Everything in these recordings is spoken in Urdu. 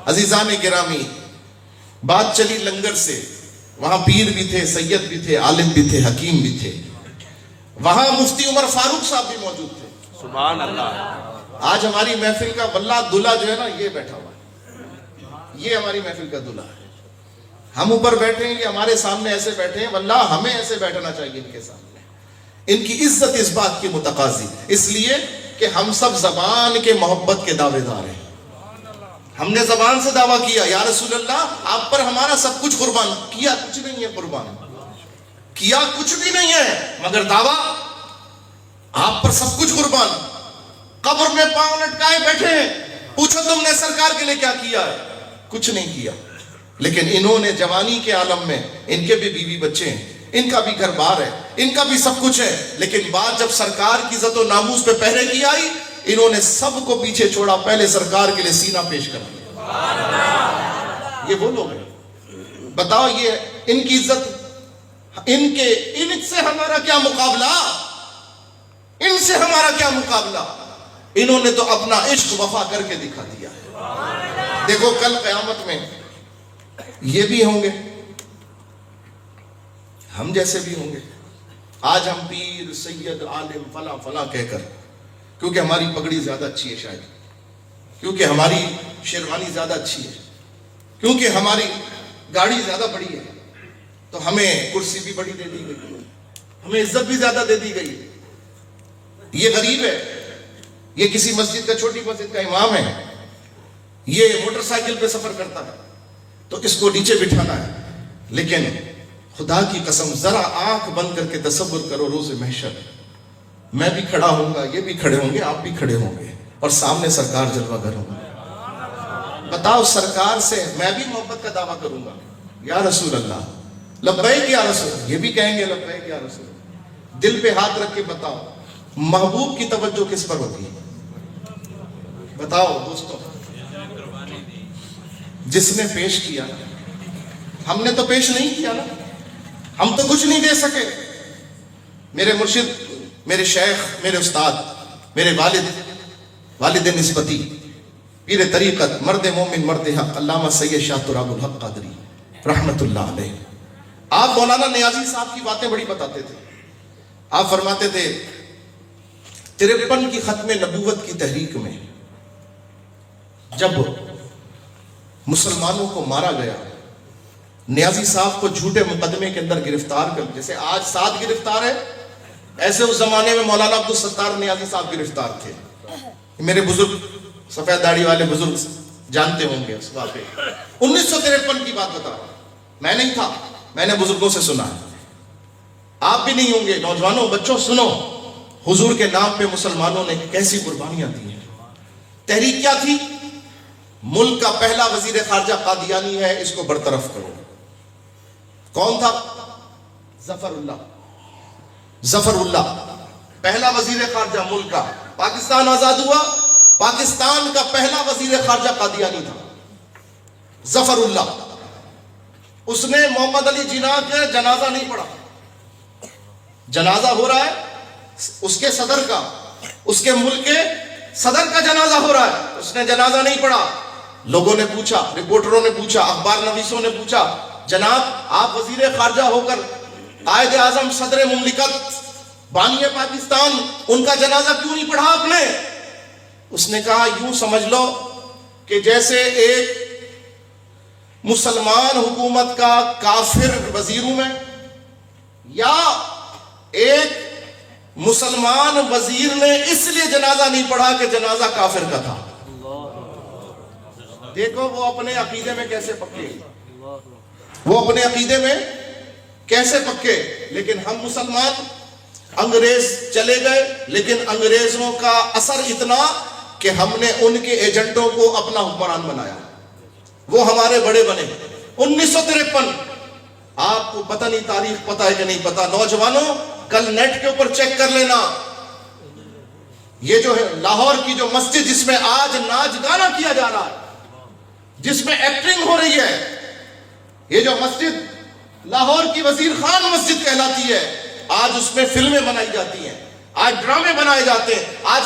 عزیزان گرامی، بات چلی لنگر سے، وہاں پیر بھی تھے، سید بھی تھے، عالم بھی تھے، حکیم بھی تھے، وہاں مفتی عمر فاروق صاحب بھی موجود تھے. سبحان اللہ. آج ہماری محفل کا واللہ دلہا جو ہے نا، یہ بیٹھا ہوا ہے، یہ ہماری محفل کا دلہا ہے. ہم اوپر بیٹھے ہیں، یہ ہمارے سامنے ایسے بیٹھے ہیں، واللہ ہمیں ایسے بیٹھنا چاہیے ان کے سامنے. ان کی عزت اس بات کی متقاضی، اس لیے کہ ہم سب زبان کے محبت کے دعوے دار ہیں. ہم نے زبان سے دعویٰ کیا یا رسول اللہ آپ پر ہمارا سب کچھ قربان. کیا کچھ نہیں ہے قربان، کیا کچھ بھی نہیں ہے، مگر دعویٰ آپ پر سب کچھ قربان. قبر میں پاؤں لٹکائے بیٹھے ہیں، پوچھو تم نے سرکار کے لیے کیا کیا ہے؟ کچھ نہیں کیا. لیکن انہوں نے جوانی کے عالم میں، ان کے بھی بیوی بچے ہیں، ان کا بھی گھر بار ہے، ان کا بھی سب کچھ ہے، لیکن بات جب سرکار کی عزت و ناموس پہ پہرے کی آئی، انہوں نے سب کو پیچھے چھوڑا، پہلے سرکار کے لیے سینہ پیش کر دیا. یہ وہ لوگ ہیں. بتاؤ یہ ان کی عزت، ان سے ہمارا کیا مقابلہ، ان سے ہمارا کیا مقابلہ. انہوں نے تو اپنا عشق وفا کر کے دکھا دیا. دیکھو کل قیامت میں یہ بھی ہوں گے، ہم جیسے بھی ہوں گے. آج ہم پیر سید عالم فلاں فلاں کہہ کر، کیونکہ ہماری پگڑی زیادہ اچھی ہے، شاید کیونکہ ہماری شیروانی زیادہ اچھی ہے، کیونکہ ہماری گاڑی زیادہ بڑی ہے، تو ہمیں کرسی بھی بڑی دے دی گئی، ہمیں عزت بھی زیادہ دے دی گئی. یہ غریب ہے، یہ کسی مسجد کا، چھوٹی مسجد کا امام ہے، یہ موٹر سائیکل پہ سفر کرتا ہے، تو اس کو نیچے بٹھانا ہے. لیکن خدا کی قسم ذرا آنکھ بند کر کے تصور کرو، روز محشر میں بھی کھڑا ہوں گا، یہ بھی کھڑے ہوں گے، آپ بھی کھڑے ہوں گے، اور سامنے سرکار جلوہ گر ہوں گے. بتاؤ سرکار سے میں بھی محبت کا دعویٰ کروں گا، یا رسول اللہ لبیک یا رسول، یہ بھی کہیں گے لبیک یا رسول. دل پہ ہاتھ رکھ کے بتاؤ محبوب کی توجہ کس پر ہوتی ہے؟ بتاؤ دوستو. جس نے پیش کیا، ہم نے تو پیش نہیں کیا نا، ہم تو کچھ نہیں دے سکے. میرے مرشد، میرے شیخ، میرے استاد، میرے والد نسبتی، پیر طریقت، مرد مومن مرد حق، علامہ سید شاہ تراب الحق قادری رحمت اللہ علیہ. آپ مولانا نیازی صاحب کی باتیں بڑی بتاتے تھے. آپ فرماتے تھے 53 کی ختم نبوت کی تحریک میں جب مسلمانوں کو مارا گیا، نیازی صاحب کو جھوٹے مقدمے کے اندر گرفتار کر، جیسے آج 7 گرفتار ہے، ایسے اس زمانے میں مولانا عبدالستار نیازی صاحب گرفتار تھے. میرے بزرگ سفید داڑھی والے بزرگ جانتے ہوں گے اس واقعے. 1953 کی بات بتا رہا ہوں، میں نہیں تھا، میں نے بزرگوں سے سنا، آپ بھی نہیں ہوں گے. نوجوانوں، بچوں سنو، حضور کے نام پہ مسلمانوں نے کیسی قربانیاں دی ہیں. تحریک کیا تھی؟ ملک کا پہلا وزیر خارجہ قادیانی ہے، اس کو برطرف کرو. کون تھا؟ ظفر اللہ، پہلا وزیر خارجہ ملک کا. پاکستان آزاد ہوا، پاکستان کا پہلا وزیر خارجہ قادیانی تھا ظفر اللہ. اس نے محمد علی جناح کا جنازہ نہیں پڑھا. جنازہ ہو رہا ہے اس کے صدر کا، اس کے ملک کے صدر کا جنازہ ہو رہا ہے، اس نے جنازہ نہیں پڑھا. لوگوں نے پوچھا، رپورٹروں نے پوچھا، اخبار نویسوں نے پوچھا، جناب آپ وزیر خارجہ ہو کر قائد اعظم، صدر مملکت، بانی پاکستان، ان کا جنازہ کیوں نہیں پڑھا آپ نے؟ اس نے کہا یوں سمجھ لو کہ جیسے ایک مسلمان حکومت کا کافر وزیر ہوں میں، یا ایک مسلمان وزیر نے اس لیے جنازہ نہیں پڑھا کہ جنازہ کافر کا تھا. دیکھو وہ اپنے عقیدے میں کیسے پکے، وہ اپنے عقیدے میں کیسے پکے. لیکن ہم مسلمان، انگریز چلے گئے، لیکن انگریزوں کا اثر اتنا کہ ہم نے ان کے ایجنٹوں کو اپنا حکمران بنایا، وہ ہمارے بڑے بنے. 1953، آپ کو پتہ نہیں تاریخ پتہ ہے کہ نہیں پتہ. نوجوانوں کل نیٹ کے اوپر چیک کر لینا، یہ جو ہے لاہور کی جو مسجد جس میں آج ناچ گانا کیا جا رہا ہے، جس میں ایکٹنگ ہو رہی ہے، یہ جو مسجد لاہور کی وزیر خان مسجد کہلاتی ہے، آج اس میں فلمیں بنائی جاتی ہیں، آج ڈرامے بنائے جاتے ہیں، آج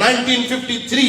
1953।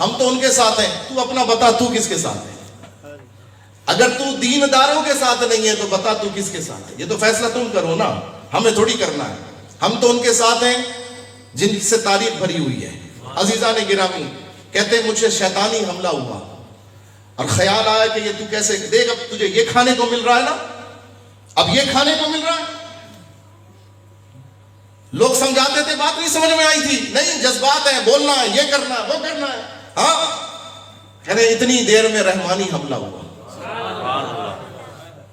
ہم تو ان کے ساتھ ہیں, تو اپنا بتا تو کس کے ساتھ ہے. اگر تو دینداروں کے ساتھ نہیں ہے تو بتا تو کس کے ساتھ ہے. یہ تو فیصلہ تم کرو نا, ہمیں تھوڑی کرنا ہے. ہم تو ان کے ساتھ ہیں جن سے تاریخ بھری ہوئی ہے. عزیزان گرامی, کہتے ہیں مجھے شیطانی حملہ ہوا اور خیال آیا کہ یہ تو کیسے دیکھ, اب تجھے یہ کھانے کو مل رہا ہے نا, اب یہ کھانے کو مل رہا ہے. لوگ سمجھاتے تھے, بات نہیں سمجھ میں آئی تھی, نہیں جذبات ہیں, بولنا ہے, یہ کرنا ہے, وہ کرنا ہے. ہاں کہنے اتنی دیر میں رحمانی حملہ ہوا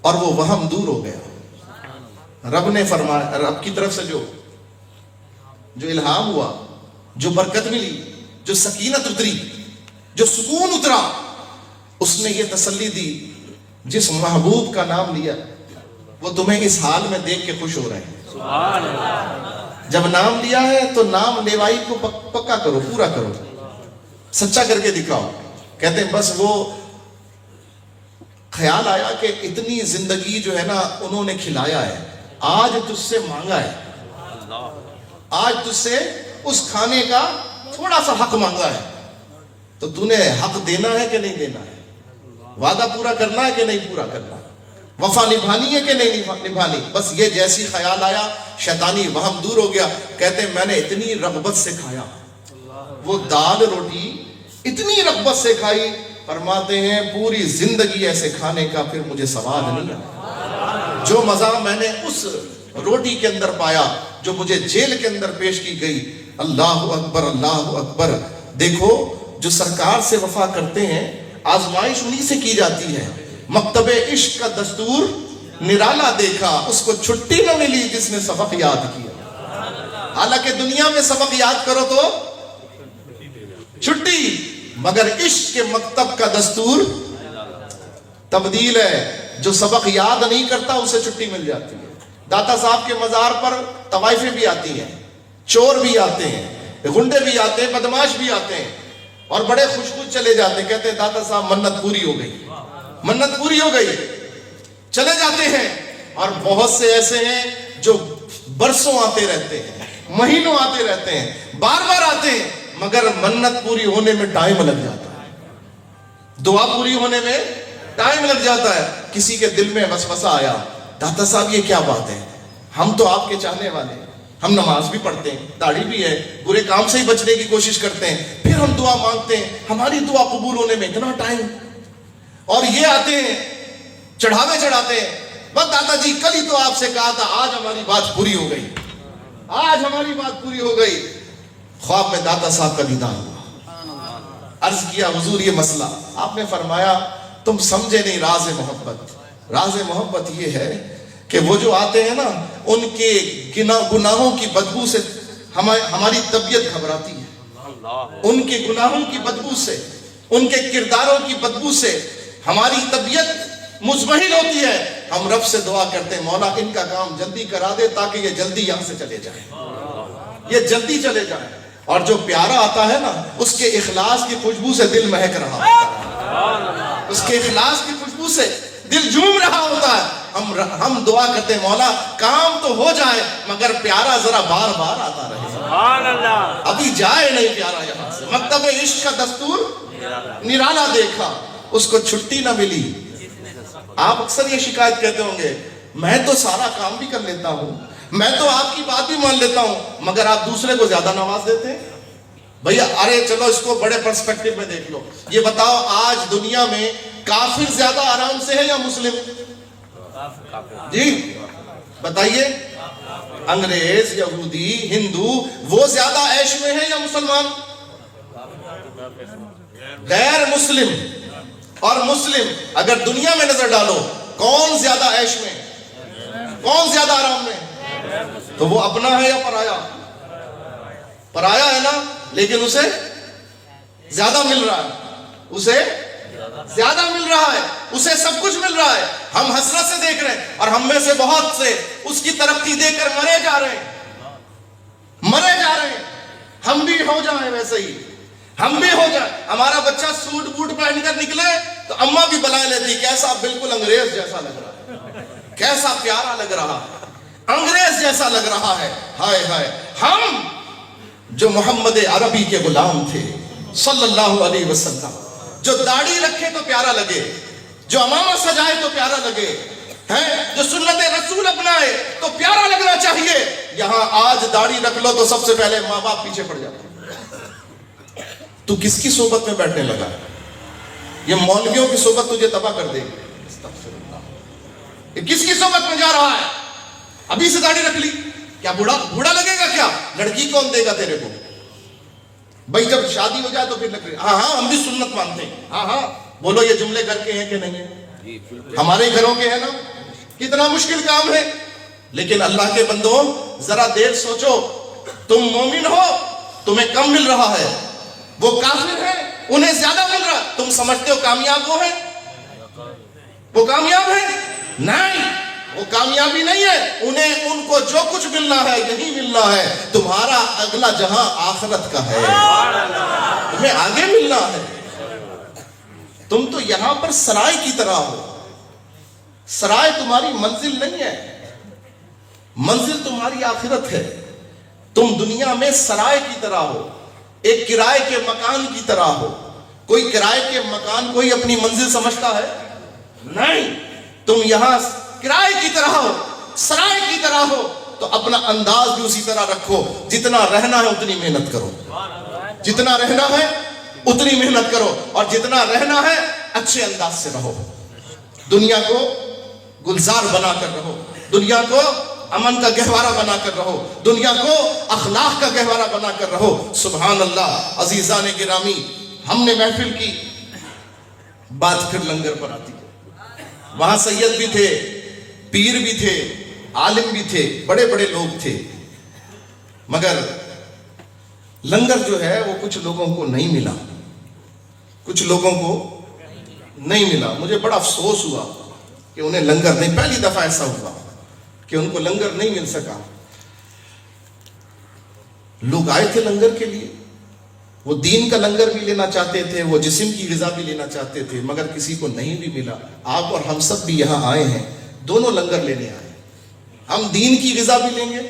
اور وہ وہم دور ہو گیا. رب نے فرمایا, رب کی طرف سے جو الہام ہوا, جو برکت ملی, جو سکینت اتری, جو سکون اترا, اس نے یہ تسلی دی, جس محبوب کا نام لیا وہ تمہیں اس حال میں دیکھ کے خوش ہو رہے ہیں. جب نام لیا ہے تو نام لیوائی کو پکا کرو, پورا کرو, سچا کر کے دکھاؤ. کہتے ہیں بس وہ خیال آیا کہ اتنی زندگی جو ہے نا انہوں نے کھلایا ہے, آج تجھ سے مانگا ہے, آج تجھ سے اس کھانے کا تھوڑا سا حق مانگا ہے, تو تو نے حق دینا ہے کہ نہیں دینا ہے, وعدہ پورا کرنا ہے کہ نہیں پورا کرنا, وفا نبھانی ہے کہ نہیں نبھانی. بس یہ جیسی خیال آیا شیطانی وہم دور ہو گیا. کہتے ہیں میں نے اتنی رغبت سے کھایا, وہ دال روٹی اتنی رغبت سے کھائی, فرماتے ہیں پوری زندگی ایسے کھانے کا پھر مجھے سواد نہیں آیا. جو مزہ میں نے اس روٹی کے اندر پایا جو مجھے جیل کے اندر پیش کی گئی. اللہ اکبر, اللہ اکبر. دیکھو جو سرکار سے وفا کرتے ہیں آزمائش انہی سے کی جاتی ہے. مکتب عشق کا دستور نرالا دیکھا, اس کو چھٹی نہ ملی جس نے سبق یاد کیا. حالانکہ دنیا میں سبق یاد کرو تو چھٹی, مگر عشق کے مکتب کا دستور تبدیل ہے. جو سبق یاد نہیں کرتا اسے چھٹی مل جاتی ہے. داتا صاحب کے مزار پر طوائفیں بھی آتی ہیں, چور بھی آتے ہیں, گنڈے بھی آتے ہیں, بدماش بھی آتے ہیں, اور بڑے خوش خوش چلے جاتے ہیں. کہتے ہیں داتا صاحب منت پوری ہو گئی, منت پوری ہو گئی, چلے جاتے ہیں. اور بہت سے ایسے ہیں جو برسوں آتے رہتے ہیں, مہینوں آتے رہتے ہیں, بار بار آتے ہیں, مگر منت پوری ہونے میں ٹائم لگ جاتا ہے, دعا پوری ہونے میں ٹائم لگ جاتا ہے. کسی کے دل میں وسوسہ آیا, داتا صاحب یہ کیا بات ہے, ہم تو آپ کے چاہنے والے ہیں, ہم نماز بھی پڑھتے ہیں, داڑھی بھی ہے, برے کام سے ہی بچنے کی کوشش کرتے ہیں, پھر ہم دعا مانگتے ہیں, ہماری دعا قبول ہونے میں اتنا ٹائم. اور یہ آتے ہیں چڑھاوے چڑھاتے ہیں, بس داتا جی کل ہی تو آپ سے کہا تھا, آج ہماری بات پوری ہو گئی, آج ہماری بات پوری ہو گئی. خواب میں داتا صاحب کا دیدار ہوا, عرض کیا حضور یہ مسئلہ. آپ نے فرمایا تم سمجھے نہیں راز محبت. راز محبت یہ ہے کہ وہ جو آتے ہیں نا ان کے گناہوں کی بدبو سے ہماری طبیعت گھبراتی ہے, ان کے گناہوں کی بدبو سے, ان کے کرداروں کی بدبو سے ہماری طبیعت مزمحل ہوتی ہے. ہم رب سے دعا کرتے ہیں مولا ان کا کام جلدی کرا دے تاکہ یہ جلدی یہاں سے چلے جائیں, یہ جلدی چلے جائیں. اور جو پیارا آتا ہے نا اس کے اخلاص کی خوشبو سے دل مہک رہا ہوتا ہے, اس کے اخلاص کی خوشبو سے دل جھوم رہا ہوتا ہے. ہم دعا کرتے ہیں مولا کام تو ہو جائے مگر پیارا ذرا بار بار آتا رہے, سبحان اللہ, ابھی جائے نہیں پیارا یہاں سے. مکتب عشق کا دستور نرالا دیکھا, اس کو چھٹی نہ ملی. آپ اکثر یہ شکایت کہتے ہوں گے میں تو سارا کام بھی کر لیتا ہوں, میں تو آپ کی بات بھی مان لیتا ہوں, مگر آپ دوسرے کو زیادہ نواز دیتے ہیں. بھیا ارے چلو اس کو بڑے پرسپیکٹو میں دیکھ لو. یہ بتاؤ آج دنیا میں کافر زیادہ آرام سے ہے یا مسلم؟ جی بتائیے, انگریز, یہودی, ہندو وہ زیادہ عیش میں ہے یا مسلمان؟ غیر مسلم اور مسلم اگر دنیا میں نظر ڈالو کون زیادہ عیش میں, کون زیادہ آرام میں؟ تو وہ اپنا ہے یا پرایا؟ پرایا ہے نا, لیکن اسے زیادہ مل رہا ہے, اسے زیادہ مل رہا ہے, اسے سب کچھ مل رہا ہے. ہم حسرت سے دیکھ رہے ہیں اور ہم میں سے بہت سے اس کی ترقی دیکھ کر مرے جا رہے ہیں, مرے جا رہے ہیں. ہم بھی ہو جائیں ویسے ہی, ہم بھی ہو جائیں. ہمارا بچہ سوٹ بوٹ پہن کر نکلے تو اماں بھی بلا لیتی کیسا بالکل انگریز جیسا لگ رہا ہے, کیسا پیارا لگ رہا ہے, انگریز جیسا لگ رہا ہے. ہائے ہائے, ہم جو محمد عربی کے غلام تھے صلی اللہ علیہ وسلم، جو داڑھی رکھے تو پیارا لگے، جو امامہ سجائے تو پیارا لگے، جو سنت رسول اپنائے تو پیارا لگنا چاہیے. یہاں آج داڑھی رکھ لو تو سب سے پہلے ماں باپ پیچھے پڑ جاتے ہیں. تو کس کی صحبت میں بیٹھنے لگا ہے؟ یہ مولویوں کی صحبت تجھے تباہ کر دے گی. یہ کس کی صحبت میں جا رہا ہے؟ ابھی سے داڑھی رکھ لی، کیا بوڑھا لگے گا؟ کیا لڑکی کون دے گا تیرے کو؟ بھائی جب شادی ہو جائے تو پھر لگ رہی ہاں ہم بھی سنت مانتے ہیں. ہاں بولو یہ جملے گھر کے ہیں کہ نہیں ہیں؟ ہمارے گھروں کے ہیں نا. کتنا مشکل کام ہے. لیکن اللہ کے بندوں ذرا دیر سوچو، تم مومن ہو تمہیں کم مل رہا ہے، وہ کافر ہے انہیں زیادہ مل رہا. تم سمجھتے ہو کامیاب وہ ہے؟ وہ کامیاب ہے؟ نہیں، وہ کامیابی نہیں ہے. انہیں ان کو جو کچھ ملنا ہے یہی ملنا ہے. تمہارا اگلا جہاں آخرت کا ہے، تمہیں آگے ملنا ہے. تم تو یہاں پر سرائے کی طرح ہو. سرائے تمہاری منزل نہیں ہے، منزل تمہاری آخرت ہے. تم دنیا میں سرائے کی طرح ہو، ایک کرائے کے مکان کی طرح ہو. کوئی کرائے کے مکان کوئی اپنی منزل سمجھتا ہے؟ نہیں. تم یہاں کرائے کی طرح ہو، سرائے کی طرح ہو. تو اپنا انداز بھی اسی طرح رکھو. جتنا رہنا ہے اتنی محنت کرو، جتنا رہنا ہے اتنی محنت کرو، اور جتنا رہنا ہے اچھے انداز سے رہو. دنیا کو گلزار بنا کر رہو، دنیا کو امن کا گہوارہ بنا کر رہو، دنیا کو اخلاق کا گہوارہ بنا کر رہو. سبحان اللہ. عزیزان گرامی، ہم نے محفل کی بات پھر لنگر پر آتی ہے. وہاں سید بھی تھے، پیر بھی تھے، عالم بھی تھے، بڑے بڑے لوگ تھے. مگر لنگر جو ہے وہ کچھ لوگوں کو نہیں ملا، کچھ لوگوں کو نہیں ملا. مجھے بڑا افسوس ہوا کہ انہیں لنگر نہیں. پہلی دفعہ ایسا ہوا کہ ان کو لنگر نہیں مل سکا. لوگ آئے تھے لنگر کے لیے، وہ دین کا لنگر بھی لینا چاہتے تھے، وہ جسم کی غذا بھی لینا چاہتے تھے، مگر کسی کو نہیں بھی ملا. آپ اور ہم سب بھی یہاں آئے ہیں، دونوں لنگر لینے آئے. ہم دین کی غذا بھی لیں گے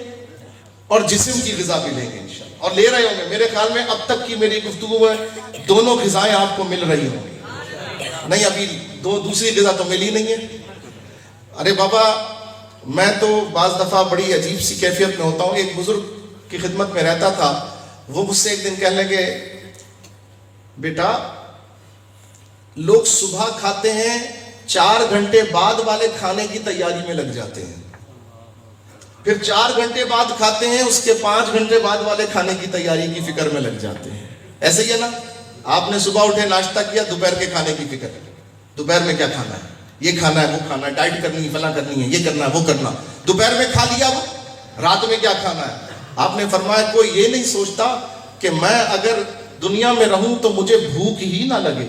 اور جسم کی غذا بھی لیں گے انشاءاللہ، اور لے رہے ہوں گے. میرے خیال میں اب تک کی میری گفتگو میں دونوں غذائیں آپ کو مل رہی ہوں گی. نہیں ابھی دوسری غذا تو ملی نہیں ہے. ارے بابا، میں تو بعض دفعہ بڑی عجیب سی کیفیت میں ہوتا ہوں. ایک بزرگ کی خدمت میں رہتا تھا، وہ مجھ سے ایک دن کہنے لگے، بیٹا لوگ صبح کھاتے ہیں، 4 گھنٹے بعد والے کھانے کی تیاری میں لگ جاتے ہیں، پھر 4 گھنٹے بعد کھاتے ہیں، اس کے 5 گھنٹے بعد والے کھانے کی تیاری کی فکر میں لگ جاتے ہیں. ایسے ہی ہے نا؟ آپ نے صبح اٹھے ناشتہ کیا، دوپہر کے کھانے کی فکر، دوپہر میں کیا کھانا ہے، یہ کھانا ہے وہ کھانا ہے، ڈائٹ کرنی ہے، فلاں کرنی ہے، یہ کرنا ہے وہ کرنا. دوپہر میں کھا لیا، وہ رات میں کیا کھانا ہے. آپ نے فرمایا کوئی یہ نہیں سوچتا کہ میں اگر دنیا میں رہوں تو مجھے بھوک ہی نہ لگے.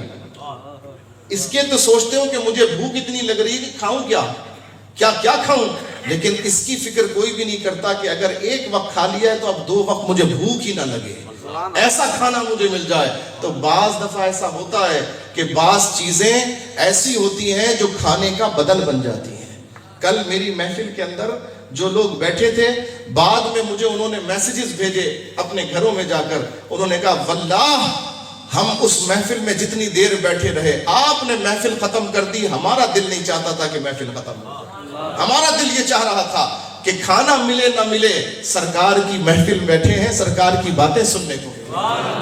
اس کے تو سوچتے ہو کہ مجھے بھوک اتنی لگ رہی ہے کہ کھاؤں کیا کھاؤں. لیکن اس کی فکر کوئی بھی نہیں کرتا کہ اگر ایک وقت کھا لیا ہے تو اب 2 وقت مجھے بھوک ہی نہ لگے، ایسا کھانا مجھے مل جائے. تو بعض دفعہ ایسا ہوتا ہے کہ بعض چیزیں ایسی ہوتی ہیں جو کھانے کا بدل بن جاتی ہیں. کل میری محفل کے اندر جو لوگ بیٹھے تھے، بعد میں مجھے انہوں نے میسیجز بھیجے اپنے گھروں میں جا کر. انہوں نے کہا واللہ ہم اس محفل میں جتنی دیر بیٹھے رہے، آپ نے محفل ختم کر دی، ہمارا دل نہیں چاہتا تھا کہ محفل ختم ہو. ہمارا دل یہ چاہ رہا تھا کہ کھانا ملے نہ ملے، سرکار کی محفل بیٹھے ہیں، سرکار کی باتیں سننے کو.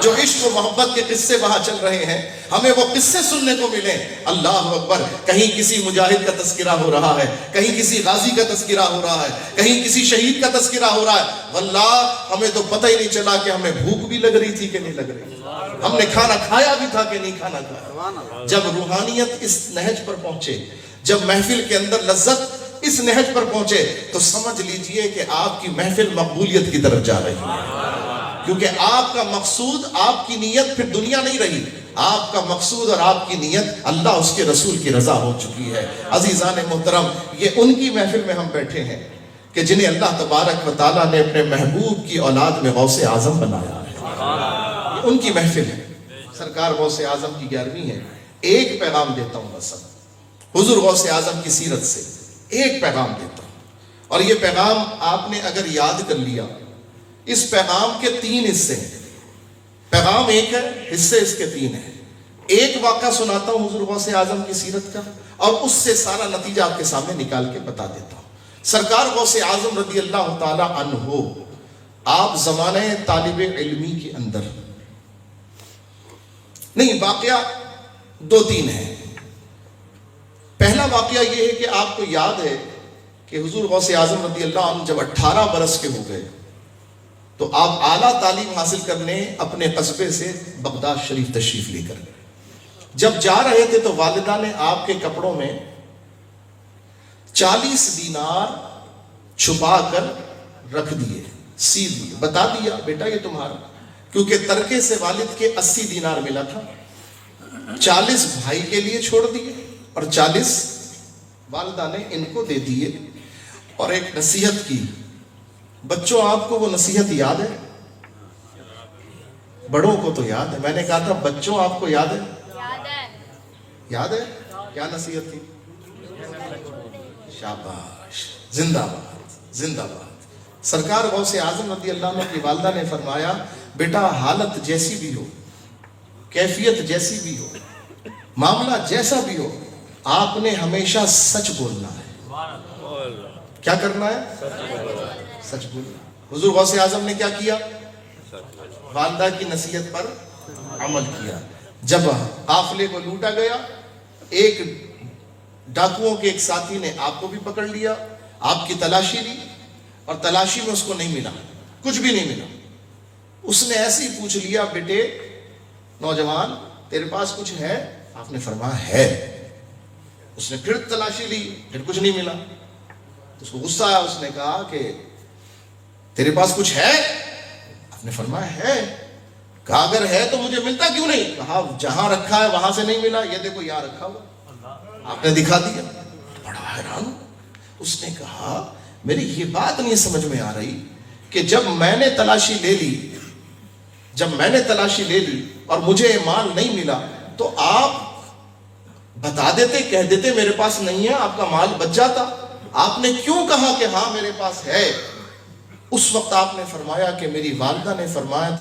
جو عشق و محبت کے قصے وہاں چل رہے ہیں، ہمیں وہ قصے سننے کو ملیں. اللہ اکبر. کہیں کسی مجاہد کا تذکرہ ہو رہا ہے، کہیں کسی غازی کا تذکرہ ہو رہا ہے، کہیں کسی شہید کا تذکرہ ہو رہا ہے. واللہ ہمیں تو پتہ ہی نہیں چلا کہ ہمیں بھوک بھی لگ رہی تھی کہ نہیں لگ رہی، ہم نے کھانا کھایا بھی تھا کہ نہیں کھانا کھایا. جب روحانیت اس نہج پر پہنچے، جب محفل کے اندر لذت اس نہج پر پہنچے، تو سمجھ لیجئے کہ آپ کی محفل مقبولیت کی طرف جا رہی ہے. کیونکہ آپ کا مقصود، آپ کی نیت پھر دنیا نہیں رہی، آپ کا مقصود اور آپ کی نیت اللہ اس کے رسول کی رضا ہو چکی ہے. عزیزان محترم، یہ ان کی محفل میں ہم بیٹھے ہیں کہ جنہیں اللہ تبارک و تعالیٰ نے اپنے محبوب کی اولاد میں غوث اعظم بنایا ہے. یہ ان کی محفل ہے. سرکار غوث اعظم کی 11ویں ہے. ایک پیغام دیتا ہوں بس حضور غوث اعظم کی سیرت سے، ایک پیغام دیتا ہوں، اور یہ پیغام آپ نے اگر یاد کر لیا اس پیغام کے 3 حصے ہیں. پیغام ایک ہے, حصے اس کے 3 ہیں. ایک واقعہ سناتا ہوں حضور غوث اعظم کی سیرت کا, اور اس سے سارا نتیجہ آپ کے سامنے نکال کے بتا دیتا ہوں. سرکار غوث اعظم رضی اللہ تعالی عنہ, آپ زمانہ طالب علمی کے اندر, نہیں واقعہ 2-3 ہیں. پہلا واقعہ یہ ہے کہ آپ کو یاد ہے کہ حضور غوث اعظم رضی اللہ عنہ جب 18 برس کے ہو گئے تو آپ اعلیٰ تعلیم حاصل کرنے اپنے قصبے سے بغداد شریف تشریف لے کر گئے. جب جا رہے تھے تو والدہ نے آپ کے کپڑوں میں 40 دینار چھپا کر رکھ دیے, سی دیے, بتا دیا بیٹا یہ تمہارا, کیونکہ ترکے سے والد کے 80 دینار ملا تھا. 40 بھائی کے لیے چھوڑ دیے اور 40 والدہ نے ان کو دے دیے. اور ایک نصیحت کی. بچوں آپ کو وہ نصیحت یاد ہے؟ بڑوں کو تو یاد ہے. میں نے کہا تھا بچوں آپ کو یاد ہے؟ یاد ہے. کیا نصیحت تھی؟ شاباش, زندہ باد, زندہ باد. سرکار غوث اعظم رضی اللہ عنہ کی والدہ نے فرمایا بیٹا حالت جیسی بھی ہو, کیفیت جیسی بھی ہو, معاملہ جیسا بھی ہو, آپ نے ہمیشہ سچ بولنا ہے. کیا کرنا ہے؟ سچ بولنا. حضور غوث اعظم نے کیا کیا؟ والدہ کی نصیحت پر عمل کیا. جب قافلے کو لوٹا گیا, ایک ڈاکوؤں کے ایک ساتھی نے آپ کو بھی پکڑ لیا, آپ کی تلاشی لی, اور تلاشی میں اس کو نہیں ملا, کچھ بھی نہیں ملا. اس نے ایسے ہی پوچھ لیا بیٹے نوجوان تیرے پاس کچھ ہے؟ آپ نے فرمایا ہے. اس نے پھر تلاشی لی, پھر کچھ نہیں ملا. اس کو غصہ آیا, اس نے کہا کہ تیرے پاس کچھ ہے؟ آپ نے فرمایا ہے. کہا اگر ہے تو مجھے ملتا کیوں نہیں؟ کہا جہاں رکھا ہے وہاں سے نہیں ملا, یہ دیکھو یہاں رکھا ہوا. آپ نے دکھا دیا. بڑا حیران. اس نے کہا میری یہ بات نہیں سمجھ میں آ رہی کہ جب میں نے تلاشی لے لی اور مجھے مال نہیں ملا تو آپ بتا دیتے, کہہ دیتے میرے پاس نہیں ہے, آپ کا مال بچ جاتا. آپ نے کیوں کہا کہ ہاں میرے پاس ہے؟ اس وقت آپ نے فرمایا کہ میری والدہ نے فرمایا